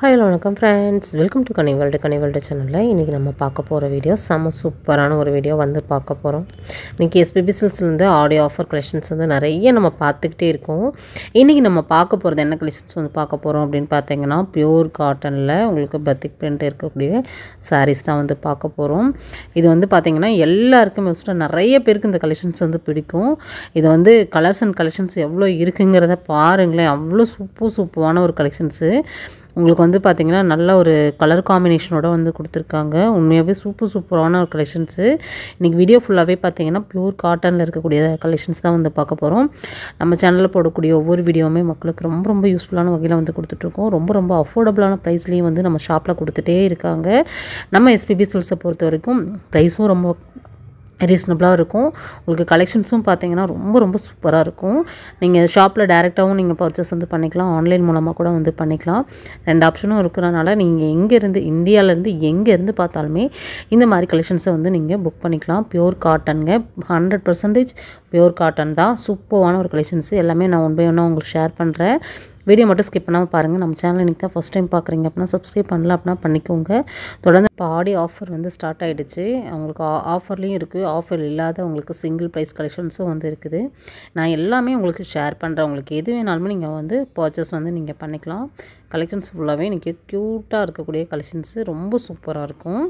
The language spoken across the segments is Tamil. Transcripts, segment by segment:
ஹலோ வணக்கம் friends, welcome to Ghani world சேனலில் இன்றைக்கி நம்ம பார்க்க போகிற வீடியோ செம்ம சூப்பரான ஒரு வீடியோ வந்து பார்க்க போகிறோம். இன்றைக்கி எஸ்பிபி சில்க்ஸ்லேருந்து ஆடியோ ஆஃபர் கலெக்ஷன்ஸ் வந்து நிறைய நம்ம பார்த்துக்கிட்டே இருக்கோம். இன்றைக்கி நம்ம பார்க்க போகிறது என்ன கலெக்ஷன்ஸ் வந்து பார்க்க போகிறோம் அப்படின்னு பார்த்தீங்கன்னா, பியூர் காட்டனில் உங்களுக்கு பத்திக் பிரிண்ட் இருக்கக்கூடிய சாரீஸ் தான் வந்து பார்க்க போகிறோம். இது வந்து பார்த்திங்கன்னா எல்லாருக்கும் மோஸ்ட்டாக நிறைய பேருக்கு இந்த கலெக்ஷன்ஸ் வந்து பிடிக்கும். இது வந்து கலர்ஸ் அண்ட் கலெக்ஷன்ஸ் எவ்வளோ இருக்குங்கிறத பாருங்களேன். அவ்வளோ சூப்பரான ஒரு கலெக்ஷன்ஸு உங்களுக்கு வந்து பார்த்திங்கன்னா நல்ல ஒரு கலர் காம்பினேஷனோட வந்து கொடுத்துருக்காங்க. உண்மையாகவே சூப்பரான ஒரு கலெக்ஷன்ஸு. இன்றைக்கி வீடியோ ஃபுல்லாகவே பார்த்திங்கன்னா பியூர் காட்டனில் இருக்கக்கூடிய கலெக்ஷன்ஸ் தான் வந்து பார்க்க போகிறோம். நம்ம சேனலில் போடக்கூடிய ஒவ்வொரு வீடியோவுமே மக்களுக்கு ரொம்ப யூஸ்ஃபுல்லான வகையில் வந்து கொடுத்துட்ருக்கோம். ரொம்ப அஃபோர்டபுளான ப்ரைஸ்லேயும் வந்து நம்ம ஷாப்பில் கொடுத்துட்டே இருக்காங்க. நம்ம எஸ்பிபி சில்க்ஸை பொறுத்த வரைக்கும் ப்ரைஸும் ரொம்ப ரீசனபிளாக இருக்கும். உங்களுக்கு கலெக்ஷன்ஸும் பார்த்தீங்கன்னா ரொம்ப சூப்பராக இருக்கும். நீங்கள் ஷாப்பில் டேரெக்டாகவும் நீங்கள் பர்ச்சேஸ் வந்து பண்ணிக்கலாம், ஆன்லைன் மூலமாக கூட வந்து பண்ணிக்கலாம். 2 ஆப்ஷனும் இருக்கிறனால நீங்கள் எங்கேருந்து இந்தியாவிலேருந்து எங்கேருந்து பார்த்தாலுமே இந்த மாதிரி கலெக்ஷன்ஸை வந்து நீங்கள் புக் பண்ணிக்கலாம். பியூர் காட்டனுங்க, 100% பியூர் காட்டன் தான். சூப்பரான ஒரு கலெக்ஷன்ஸு. எல்லாமே நான் ஒன் பை ஒன்னாக உங்களுக்கு ஷேர் பண்ணுறேன். வீடியோ மட்டும் ஸ்கிப் பண்ணாமல் பாருங்கள். நம்ம சேனல் இன்றைக்கி தான் ஃபஸ்ட் டைம் பார்க்குறீங்க அப்படின்னா சப்ஸ்கிரைப் பண்ணல அப்படின்னா பண்ணிக்கோங்க. தொடர்ந்து இப்போ ஆடியோ ஆஃபர் வந்து ஸ்டார்ட் ஆகிடுச்சு. அவங்களுக்கு ஆஃபர்லேயும் இருக்குது, ஆஃபர் இல்லாத உங்களுக்கு சிங்கிள் ப்ரைஸ் கலெக்ஷன்ஸும் வந்து இருக்குது. நான் எல்லாமே உங்களுக்கு ஷேர் பண்ணுறேன். உங்களுக்கு எது வேணாலுமே நீங்கள் வந்து பர்ச்சேஸ் வந்து நீங்கள் பண்ணிக்கலாம். கலெக்ஷன்ஸ் ஃபுல்லாகவே இன்றைக்கி க்யூட்டாக இருக்கக்கூடிய கலெக்ஷன்ஸு ரொம்ப சூப்பராக இருக்கும்.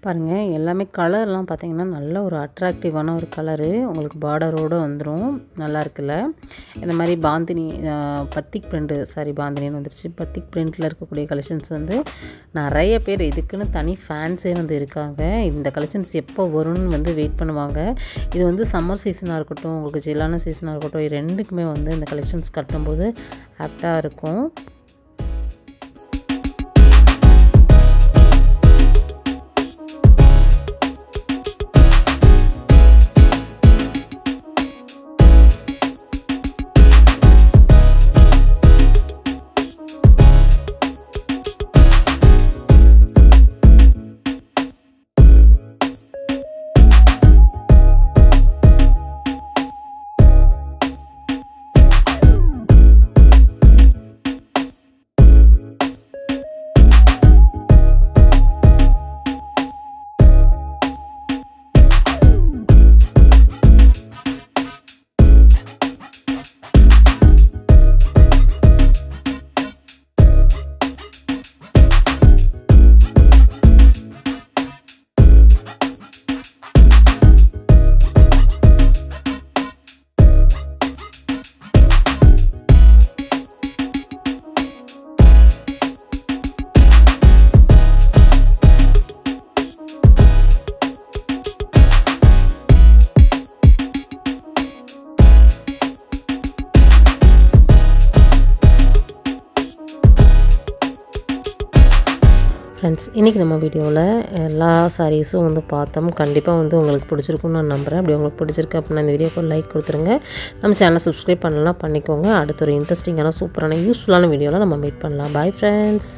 பாருங்கள், எல்லாமே கலர்லாம் பார்த்தீங்கன்னா நல்ல ஒரு அட்ராக்டிவான ஒரு கலரு. உங்களுக்கு பார்டரோடு வந்துடும். நல்லா இருக்குல்ல. இந்த மாதிரி பாந்தினி பத்திக் பிரிண்ட்டு பாந்தினின்னு வந்துருச்சு. பத்திக் பிரிண்ட்டில் இருக்கக்கூடிய கலெக்ஷன்ஸ் வந்து நிறைய பேர் இதுக்குன்னு தனி ஃபேன்ஸே வந்து இருக்காங்க. இந்த கலெக்ஷன்ஸ் எப்போ வரும்னு வந்து வெயிட் பண்ணுவாங்க. இது வந்து சம்மர் சீசனாக இருக்கட்டும், உங்களுக்கு ஜில்லான சீசனாக இருக்கட்டும், இது ரெண்டுக்குமே வந்து இந்த கலெக்ஷன்ஸ் கட்டும்போது ஆப்டாக இருக்கும். ஃப்ரெண்ட்ஸ், இன்றைக்கி நம்ம வீடியோவில் எல்லா சாரீஸும் வந்து பார்த்தோம். கண்டிப்பாக வந்து உங்களுக்கு பிடிச்சிருக்குன்னு நான் நம்புகிறேன். அப்படி உங்களுக்கு பிடிச்சிருக்கு அப்படின்னா இந்த வீடியோக்கு ஒரு லைக் கொடுத்துருங்க. நம்ம சேனலை சப்ஸ்கிரைப் பண்ணலாம் பண்ணிக்கோங்க. அடுத்த ஒரு இன்ட்ரெஸ்டிங்கான சூப்பரான யூஸ்ஃபுல்லான வீடியோவில் நம்ம மீட் பண்ணலாம். Bye friends.